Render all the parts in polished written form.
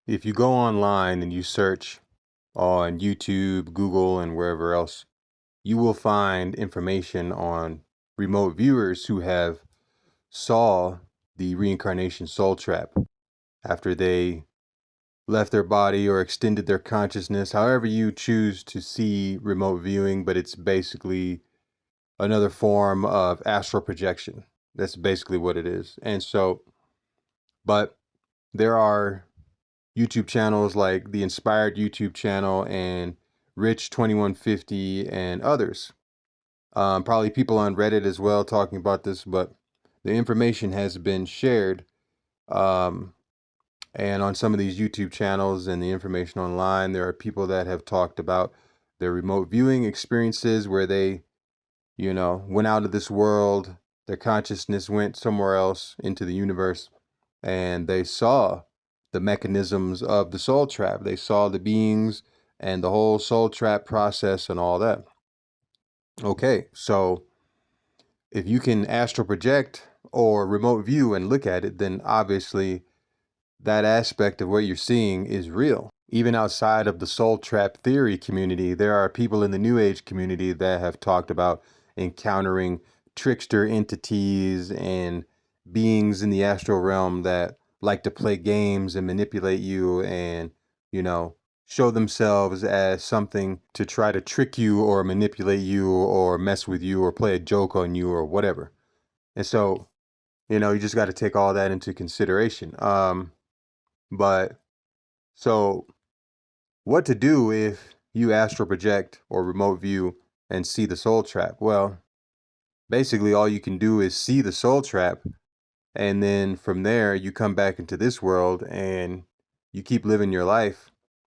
If you go online and you search on YouTube, Google, and wherever else, you will find information on remote viewers who have saw the reincarnation soul trap after they left their body or extended their consciousness, however you choose to see remote viewing, but it's basically another form of astral projection. That's basically what it is. And so, but there are YouTube channels like the Inspired YouTube channel and Rich 2150 and others. Probably people on Reddit as well talking about this, but the information has been shared. Um, and on some of these YouTube channels and the information online, there are people that have talked about their remote viewing experiences where they, went out of this world, their consciousness went somewhere else into the universe, and they saw the mechanisms of the soul trap. They saw the beings and the whole soul trap process and all that. Okay, so if you can astral project or remote view and look at it, then obviously that aspect of what you're seeing is real. Even outside of the soul trap theory community, there are people in the New Age community that have talked about encountering trickster entities and beings in the astral realm that like to play games and manipulate you and, you know, show themselves as something to try to trick you or manipulate you or mess with you or play a joke on you or whatever. And so, you just got to take all that into consideration. But so what to do if you astral project or remote view and see the soul trap? Well, basically all you can do is see the soul trap, and then from there you come back into this world and you keep living your life,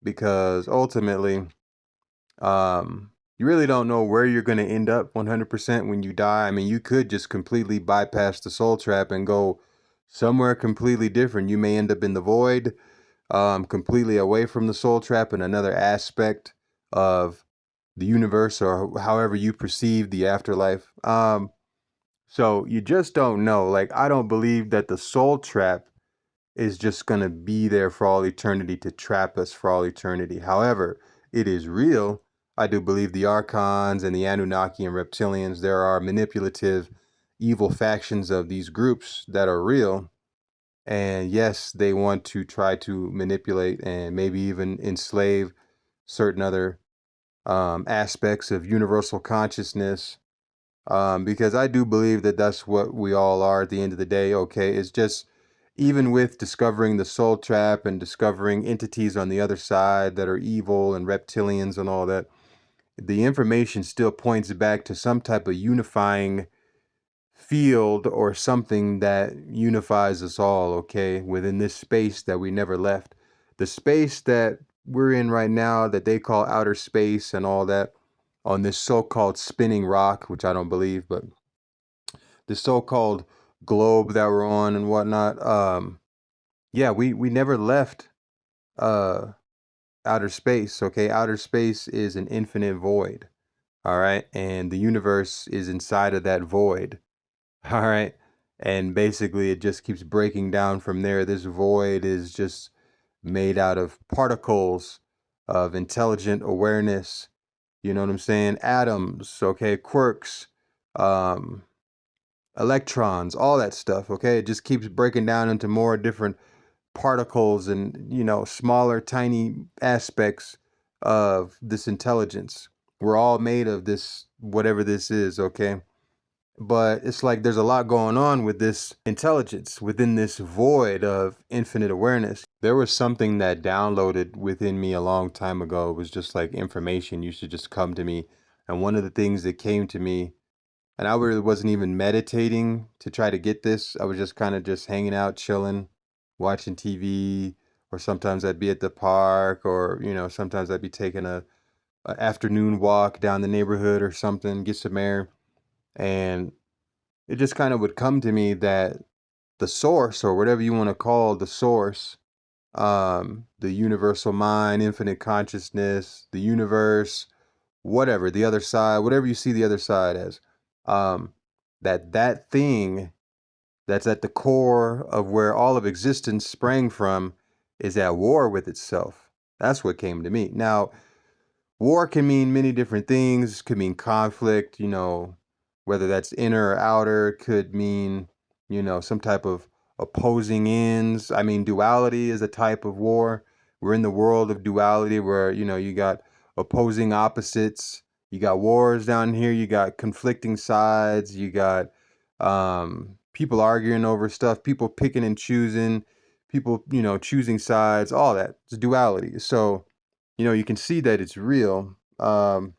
because ultimately you really don't know where you're going to end up 100% when you die. I mean, you could just completely bypass the soul trap and go somewhere completely different. You may end up in the void, completely away from the soul trap in another aspect of the universe or however you perceive the afterlife. So you just don't know. Like, I don't believe that the soul trap is just going to be there for all eternity to trap us for all eternity. However, it is real. I do believe the Archons and the Anunnaki and reptilians, there are manipulative, evil factions of these groups that are real. And yes, they want to try to manipulate and maybe even enslave certain other aspects of universal consciousness. Because I do believe that that's what we all are at the end of the day. Okay, it's just, even with discovering the soul trap and discovering entities on the other side that are evil and reptilians and all that, the information still points back to some type of unifying field or something that unifies us all, okay, within this space that we never left. The space that we're in right now, that they call outer space and all that, on this so-called spinning rock, which I don't believe, but the so-called globe that we're on and whatnot. Yeah, we never left uh outer space, okay? Outer space is an infinite void, all right? And the universe is inside of that void. All right. And basically, it just keeps breaking down from there. This void is just made out of particles of intelligent awareness. You know what I'm saying? Atoms, okay, quirks, um, electrons, all that stuff, okay? It just keeps breaking down into more different particles and, smaller, tiny aspects of this intelligence. We're all made of this, whatever this is, okay? But it's like there's a lot going on with this intelligence within this void of infinite awareness. There was something that downloaded within me a long time ago. It was just like information used to just come to me. And one of the things that came to me, and I really wasn't even meditating to try to get this, I was just kind of just hanging out, chilling, watching TV, or sometimes I'd be at the park, or, sometimes I'd be taking a afternoon walk down the neighborhood or something, get some air. And it just kind of would come to me that the source, or whatever you want to call the source, the universal mind, infinite consciousness, the universe, whatever, the other side, whatever you see the other side as, um, that thing that's at the core of where all of existence sprang from is at war with itself. That's what came to me. Now, war can mean many different things. Could mean conflict, whether that's inner or outer, could mean, some type of opposing ends. I mean, duality is a type of war. We're in the world of duality where, you got opposing opposites. You got wars down here. You got conflicting sides. You got people arguing over stuff, people picking and choosing, people, choosing sides, all that. It's duality. So, you can see that it's real. I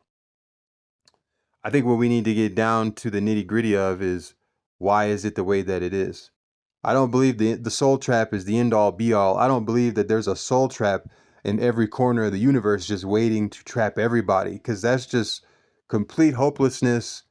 think what we need to get down to the nitty gritty of is, why is it the way that it is? I don't believe the soul trap is the end all be all. I don't believe that there's a soul trap in every corner of the universe just waiting to trap everybody, because that's just complete hopelessness.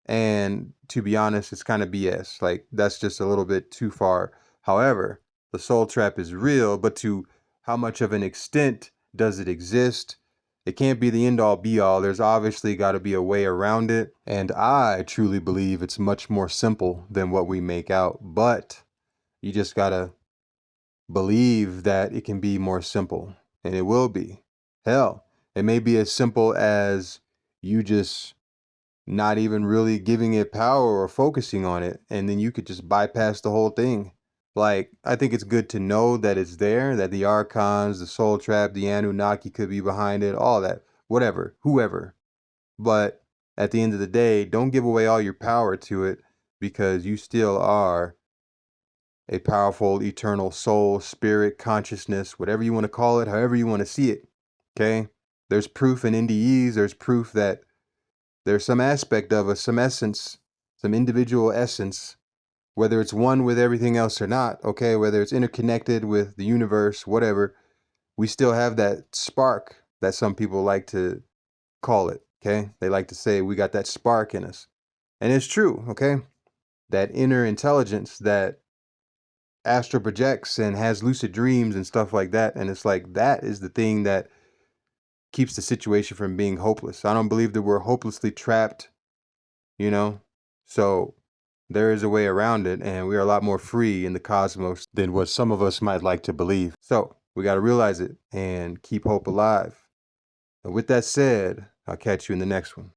And to be honest, it's kind of BS. Like, that's just a little bit too far. However, the soul trap is real, but to how much of an extent does it exist? It can't be the end all be all. There's obviously got to be a way around it. And I truly believe it's much more simple than what we make out. But you just got to believe that it can be more simple. And it will be. Hell, it may be as simple as you just not even really giving it power or focusing on it. And then you could just bypass the whole thing. Like, I think it's good to know that it's there, that the Archons, the Soul Trap, the Anunnaki could be behind it, all that, whatever, whoever. But at the end of the day, don't give away all your power to it, because you still are a powerful, eternal soul, spirit, consciousness, whatever you want to call it, however you want to see it. Okay? There's proof in NDEs, there's proof that there's some aspect of us, some essence, some individual essence, whether it's one with everything else or not, okay, whether it's interconnected with the universe, whatever, we still have that spark that some people like to call it, okay? They like to say we got that spark in us. And it's true, okay? That inner intelligence that astral projects and has lucid dreams and stuff like that. And it's like, that is the thing that keeps the situation from being hopeless. I don't believe that we're hopelessly trapped, you know? So there is a way around it, and we are a lot more free in the cosmos than what some of us might like to believe. So we got to realize it and keep hope alive. And with that said, I'll catch you in the next one.